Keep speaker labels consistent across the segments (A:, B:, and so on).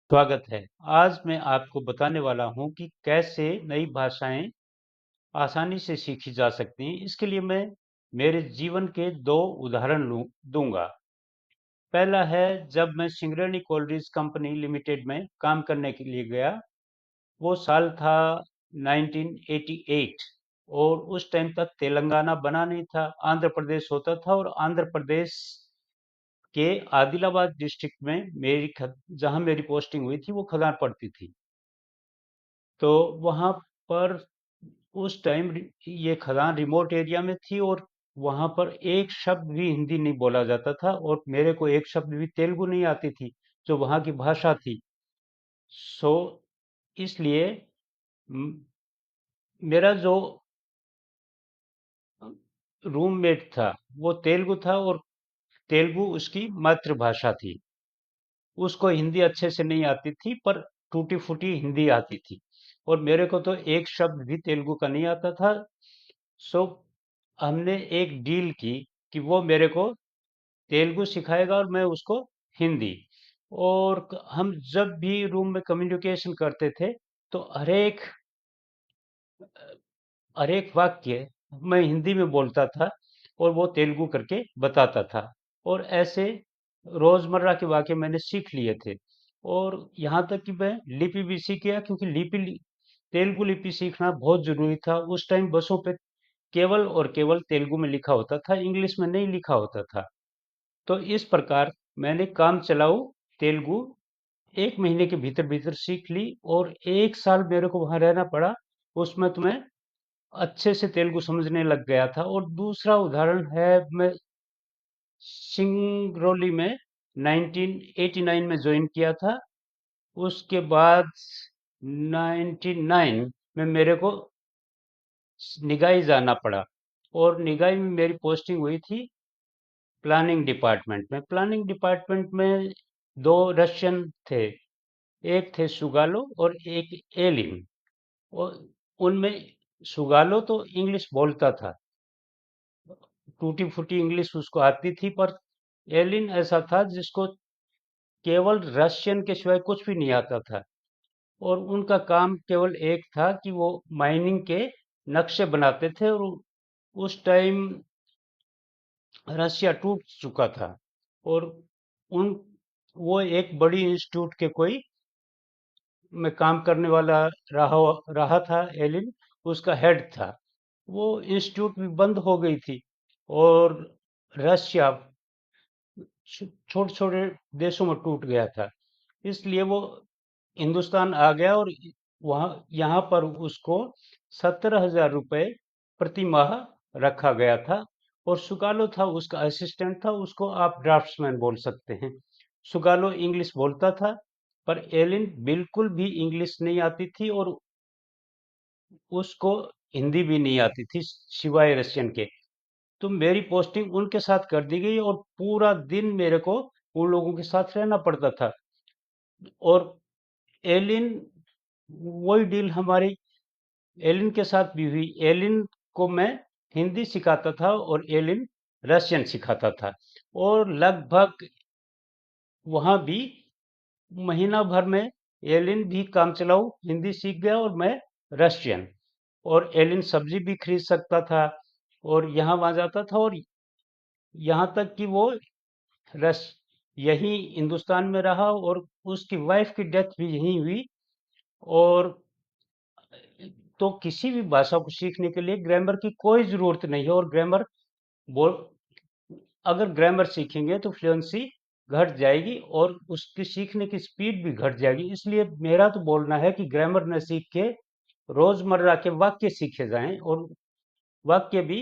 A: स्वागत है। आज मैं आपको बताने वाला हूँ कि कैसे नई भाषाएं आसानी से सीखी जा सकती हैं। इसके लिए मैं मेरे जीवन के 2 उदाहरण दूंगा। पहला है, जब मैं सिंगरेनी कोल्ड्रीज कंपनी लिमिटेड में काम करने के लिए गया। वो साल था 1988 और उस टाइम तक तेलंगाना बना नहीं था, आंध्र प्रदेश होता था और आंध्र प्रदेश के आदिलाबाद डिस्ट्रिक्ट में जहां मेरी पोस्टिंग हुई थी वो खदान पड़ती थी। तो वहाँ पर उस टाइम ये खदान रिमोट एरिया में थी और वहाँ पर एक शब्द भी हिंदी नहीं बोला जाता था और मेरे को एक शब्द भी तेलुगु नहीं आती थी, जो वहाँ की भाषा थी। सो इसलिए म- मेरा जो रूममेट था वो तेलुगु था और तेलुगु उसकी मातृभाषा थी। उसको हिंदी अच्छे से नहीं आती थी, पर टूटी फूटी हिंदी आती थी और मेरे को तो एक शब्द भी तेलुगु का नहीं आता था। सो हमने एक डील की कि वो मेरे को तेलुगु सिखाएगा और मैं उसको हिंदी। और हम जब भी रूम में कम्युनिकेशन करते थे तो हर एक वाक्य मैं हिंदी में बोलता था और वो तेलुगु करके बताता था। और ऐसे रोजमर्रा के वाक्य मैंने सीख लिए थे और यहाँ तक कि मैं लिपि भी सीख गया, क्योंकि तेलुगु लिपि सीखना बहुत जरूरी था। उस टाइम बसों पे केवल और केवल तेलुगु में लिखा होता था, इंग्लिश में नहीं लिखा होता था। तो इस प्रकार मैंने काम चलाऊ तेलुगु 1 महीने के भीतर भीतर सीख ली और 1 साल मेरे को वहां रहना पड़ा। उसमें तो मैं अच्छे से तेलुगु समझने लग गया था। और दूसरा उदाहरण है, मैं सिंगरौली में 1989 में ज्वाइन किया था। उसके बाद 99 में मेरे को निगाई जाना पड़ा और निगाई में मेरी पोस्टिंग हुई थी प्लानिंग डिपार्टमेंट में। प्लानिंग डिपार्टमेंट में 2 रशियन थे, एक थे सुगालो और एक एलिन। और उनमें सुगालो तो इंग्लिश बोलता था, टूटी फूटी इंग्लिश उसको आती थी, पर एलिन ऐसा था जिसको केवल रशियन के सिवाय कुछ भी नहीं आता था। और उनका काम केवल एक था कि वो माइनिंग के नक्शे बनाते थे। और उस टाइम रशिया टूट चुका था और उन वो एक बड़ी इंस्टीट्यूट के कोई में काम करने वाला रहा रहा था। एलिन उसका हेड था। वो इंस्टीट्यूट भी बंद हो गई थी और रशिया छोटे छोटे देशों में टूट गया था। इसलिए वो हिंदुस्तान आ गया और वहाँ यहाँ पर उसको 17,000 रुपये प्रति माह रखा गया था। और सुगालो था उसका असिस्टेंट था, उसको आप ड्राफ्ट्समैन बोल सकते हैं। सुगालो इंग्लिश बोलता था, पर एलिन बिल्कुल भी इंग्लिश नहीं आती थी और उसको हिंदी भी नहीं आती थी सिवाय रशियन के। तो मेरी पोस्टिंग उनके साथ कर दी गई और पूरा दिन मेरे को उन लोगों के साथ रहना पड़ता था। और एलिन वही डील हमारी एलिन के साथ भी हुई। एलिन को मैं हिंदी सिखाता था और एलिन रशियन सिखाता था। और लगभग वहां भी महीना भर में एलिन भी काम चलाऊ हिंदी सीख गया और मैं रशियन। और एलिन सब्जी भी खरीद सकता था और यहाँ वहां जाता था। और यहाँ तक कि वो रस यही हिंदुस्तान में रहा और उसकी वाइफ की डेथ भी यहीं हुई। और तो किसी भी भाषा को सीखने के लिए ग्रामर की कोई ज़रूरत नहीं है। और बोल अगर ग्रामर सीखेंगे तो फ्लुएंसी घट जाएगी और उसकी सीखने की स्पीड भी घट जाएगी। इसलिए मेरा तो बोलना है कि ग्रामर न सीख के रोजमर्रा के वाक्य सीखे जाएं। और वाक्य भी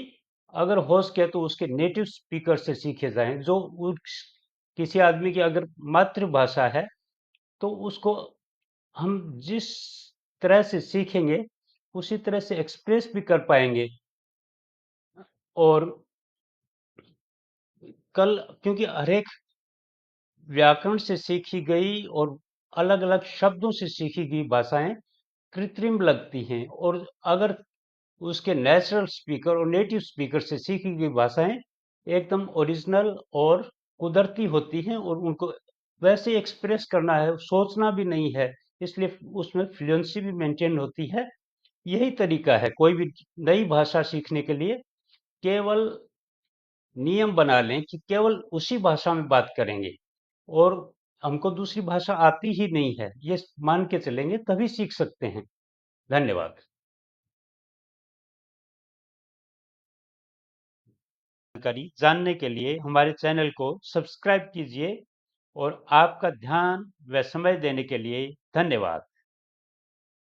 A: अगर हो सके तो उसके नेटिव स्पीकर से सीखे जाएं, जो किसी आदमी की अगर मातृभाषा है तो उसको हम जिस तरह से सीखेंगे उसी तरह से एक्सप्रेस भी कर पाएंगे। और कल क्योंकि हर एक व्याकरण से सीखी गई और अलग अलग शब्दों से सीखी गई भाषाएं कृत्रिम लगती हैं। और अगर उसके नेचुरल स्पीकर और नेटिव स्पीकर से सीखी गई भाषाएं एकदम ओरिजिनल और कुदरती होती हैं और उनको वैसे एक्सप्रेस करना है, सोचना भी नहीं है, इसलिए उसमें फ्लुएंसी भी मेंटेन होती है। यही तरीका है कोई भी नई भाषा सीखने के लिए। केवल नियम बना लें कि केवल उसी भाषा में बात करेंगे, और हमको दूसरी भाषा आती ही नहीं है, ये मान के चलेंगे, तभी सीख सकते हैं। धन्यवाद। जानकारी जानने के लिए हमारे चैनल को सब्सक्राइब कीजिए, और आपका ध्यान व समय देने के लिए धन्यवाद।